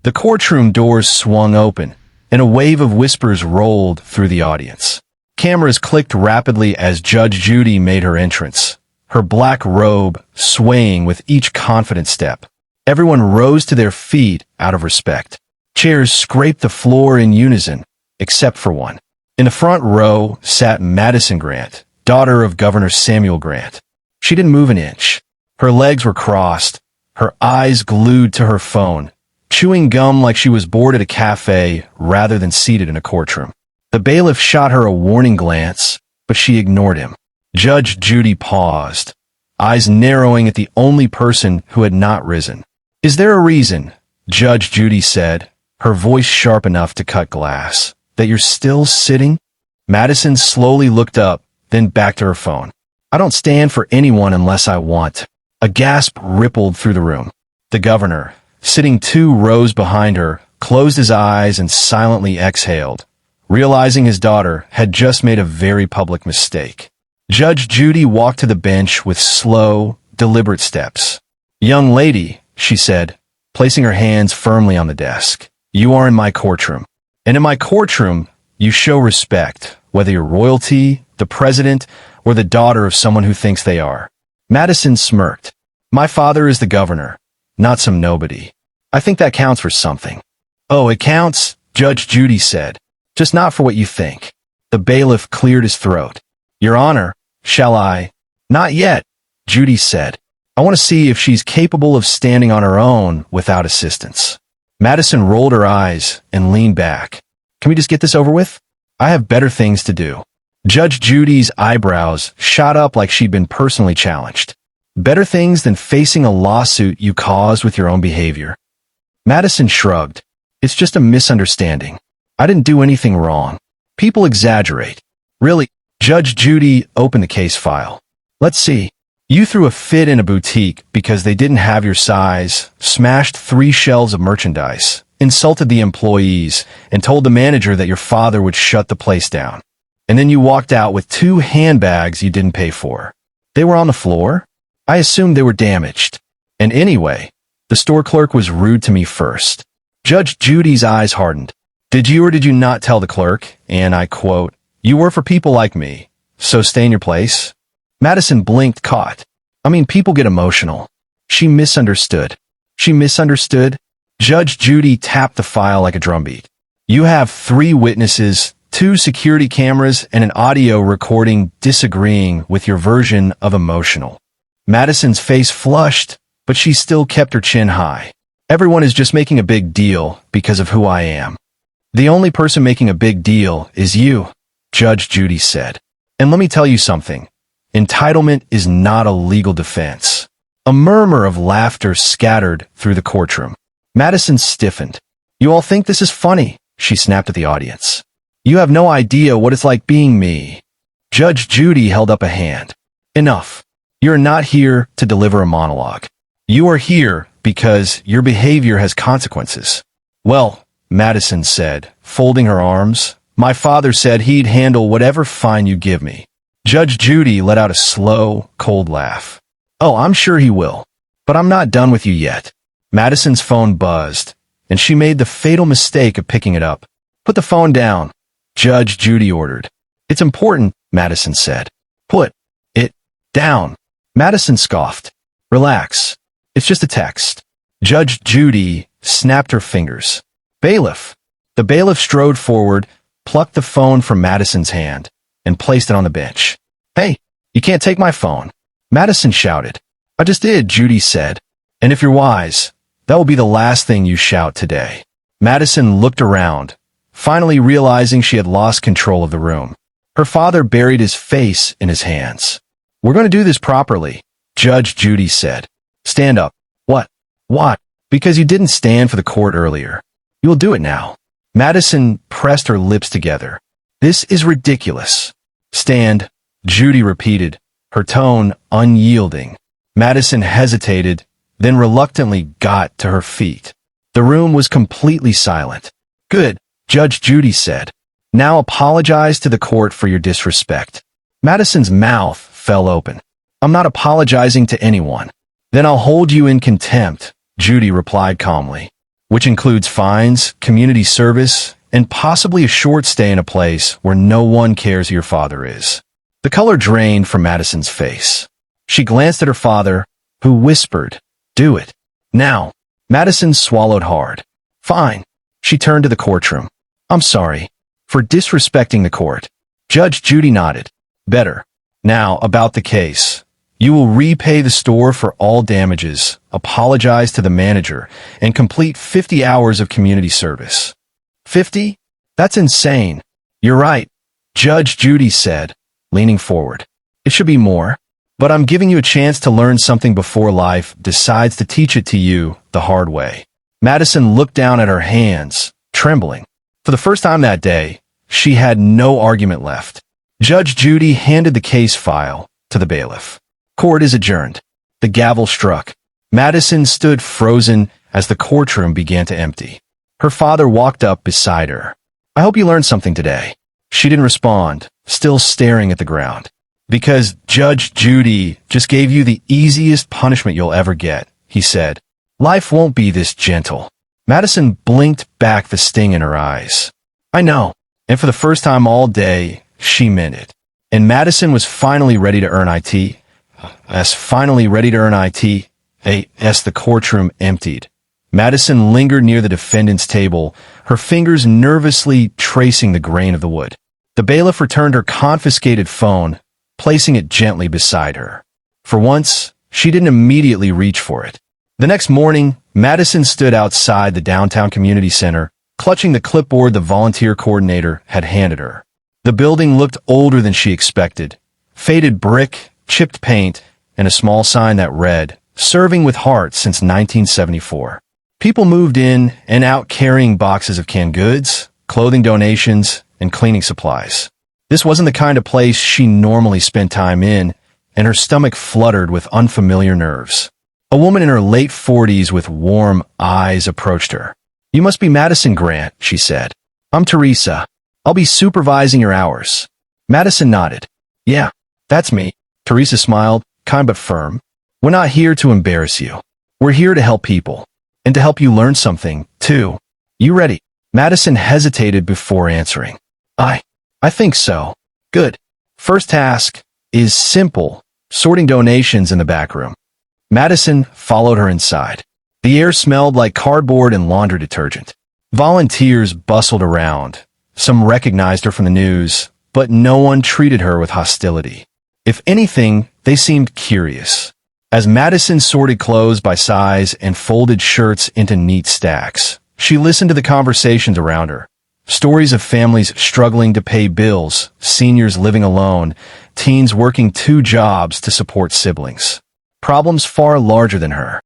The courtroom doors swung open, and a wave of whispers rolled through the audience. Cameras clicked rapidly as Judge Judy made her entrance, her black robe swaying with each confident step. Everyone rose to their feet out of respect. Chairs scraped the floor in unison, except for one. In the front row sat Madison Grant, daughter of Governor Samuel Grant. She didn't move an inch. Her legs were crossed, her eyes glued to her phone, chewing gum like she was bored at a cafe rather than seated in a courtroom. The bailiff shot her a warning glance, but she ignored him. Judge Judy paused, eyes narrowing at the only person who had not risen. "Is there a reason," Judge Judy said, her voice sharp enough to cut glass, "that you're still sitting?" Madison slowly looked up, then back to her phone. "I don't stand for anyone unless I want." A gasp rippled through the room. The governor, sitting 2 rows behind her, closed his eyes and silently exhaled, realizing his daughter had just made a very public mistake. Judge Judy walked to the bench with slow, deliberate steps. "Young lady," she said, placing her hands firmly on the desk, "you are in my courtroom. And in my courtroom, you show respect, whether you're royalty, the president, or the daughter of someone who thinks they are." Madison smirked. "My father is the governor, not some nobody. I think that counts for something." "Oh, it counts," Judge Judy said, "just not for what you think." The bailiff cleared his throat. "Your Honor, shall I?" "Not yet," Judy said. "I want to see if she's capable of standing on her own without assistance." Madison rolled her eyes and leaned back. "Can we just get this over with? I have better things to do." Judge Judy's eyebrows shot up like she'd been personally challenged. "Better things than facing a lawsuit you caused with your own behavior?" Madison shrugged. "It's just a misunderstanding. I didn't do anything wrong. People exaggerate." "Really?" Judge Judy opened the case file. "Let's see. You threw a fit in a boutique because they didn't have your size, smashed 3 shelves of merchandise, insulted the employees, and told the manager that your father would shut the place down. And then you walked out with 2 handbags you didn't pay for. They were on the floor? I assumed they were damaged. And anyway, the store clerk was rude to me first." Judge Judy's eyes hardened. "Did you or did you not tell the clerk, and I quote, 'You work for people like me, so stay in your place'?" Madison blinked, caught. "I mean, people get emotional." She misunderstood. She misunderstood? Judge Judy tapped the file like a drumbeat. "You have 3 witnesses, 2 security cameras, and an audio recording disagreeing with your version of emotional." Madison's face flushed, but she still kept her chin high. "Everyone is just making a big deal because of who I am." "The only person making a big deal is you," Judge Judy said. "And let me tell you something. Entitlement is not a legal defense." A murmur of laughter scattered through the courtroom. Madison stiffened. "You all think this is funny," she snapped at the audience. "You have no idea what it's like being me." Judge Judy held up a hand. "Enough. You're not here to deliver a monologue. You are here because your behavior has consequences." "Well," Madison said, folding her arms, "my father said he'd handle whatever fine you give me." Judge Judy let out a slow, cold laugh. "Oh, I'm sure he will. But I'm not done with you yet." Madison's phone buzzed, and she made the fatal mistake of picking it up. "Put the phone down," Judge Judy ordered. "It's important," Madison said. "Put it down." Madison scoffed. "Relax. It's just a text." Judge Judy snapped her fingers. "Bailiff." The bailiff strode forward, plucked the phone from Madison's hand, and placed it on the bench. "Hey, you can't take my phone," Madison shouted. "I just did," Judy said. "And if you're wise, that will be the last thing you shout today." Madison looked around, finally realizing she had lost control of the room. Her father buried his face in his hands. "We're going to do this properly," Judge Judy said. "Stand up." "What? What?" "Because you didn't stand for the court earlier. You will do it now." Madison pressed her lips together. "This is ridiculous." "Stand," Judy repeated, her tone unyielding. Madison hesitated, then reluctantly got to her feet. The room was completely silent. "Good," Judge Judy said. "Now apologize to the court for your disrespect." Madison's mouth fell open. "I'm not apologizing to anyone." "Then I'll hold you in contempt," Judy replied calmly. which includes fines, community service, and possibly a short stay in a place where no one cares who your father is. The color drained from Madison's face. She glanced at her father, who whispered, "Do it. Now." Madison swallowed hard. "Fine." She turned to the courtroom. "I'm sorry for disrespecting the court." Judge Judy nodded. "Better. Now, about the case. You will repay the store for all damages, apologize to the manager, and complete 50 hours of community service." 50? That's insane. "You're right," Judge Judy said, leaning forward. "It should be more. But I'm giving you a chance to learn something before life decides to teach it to you the hard way." Madison looked down at her hands, trembling. For the first time that day, she had no argument left. Judge Judy handed the case file to the bailiff. "Court is adjourned." The gavel struck. Madison stood frozen as the courtroom began to empty. Her father walked up beside her. "I hope you learned something today." She didn't respond, still staring at the ground. "Because Judge Judy just gave you the easiest punishment you'll ever get," he said. "Life won't be this gentle." Madison blinked back the sting in her eyes. "I know." And for the first time all day, she meant it. And Madison was finally ready to earn IT. Finally ready to earn IT. As the courtroom emptied. Madison lingered near the defendant's table, her fingers nervously tracing the grain of the wood. The bailiff returned her confiscated phone, placing it gently beside her. For once, she didn't immediately reach for it. The next morning, Madison stood outside the downtown community center, clutching the clipboard the volunteer coordinator had handed her. The building looked older than she expected. Faded brick, chipped paint, and a small sign that read, "Serving with Heart since 1974. People moved in and out carrying boxes of canned goods, clothing donations, and cleaning supplies. This wasn't the kind of place she normally spent time in, and her stomach fluttered with unfamiliar nerves. A woman in her late 40s with warm eyes approached her. "You must be Madison Grant," she said. "I'm Teresa. I'll be supervising your hours." Madison nodded. "Yeah, that's me." Teresa smiled, kind but firm. "We're not here to embarrass you. We're here to help people. And to help you learn something, too. You ready?" Madison hesitated before answering. I think so." "Good. First task is simple, sorting donations in the back room." Madison followed her inside. The air smelled like cardboard and laundry detergent. Volunteers bustled around. Some recognized her from the news, but no one treated her with hostility. If anything, they seemed curious. As Madison sorted clothes by size and folded shirts into neat stacks, she listened to the conversations around her. Stories of families struggling to pay bills, seniors living alone, teens working 2 jobs to support siblings. Problems far larger than her.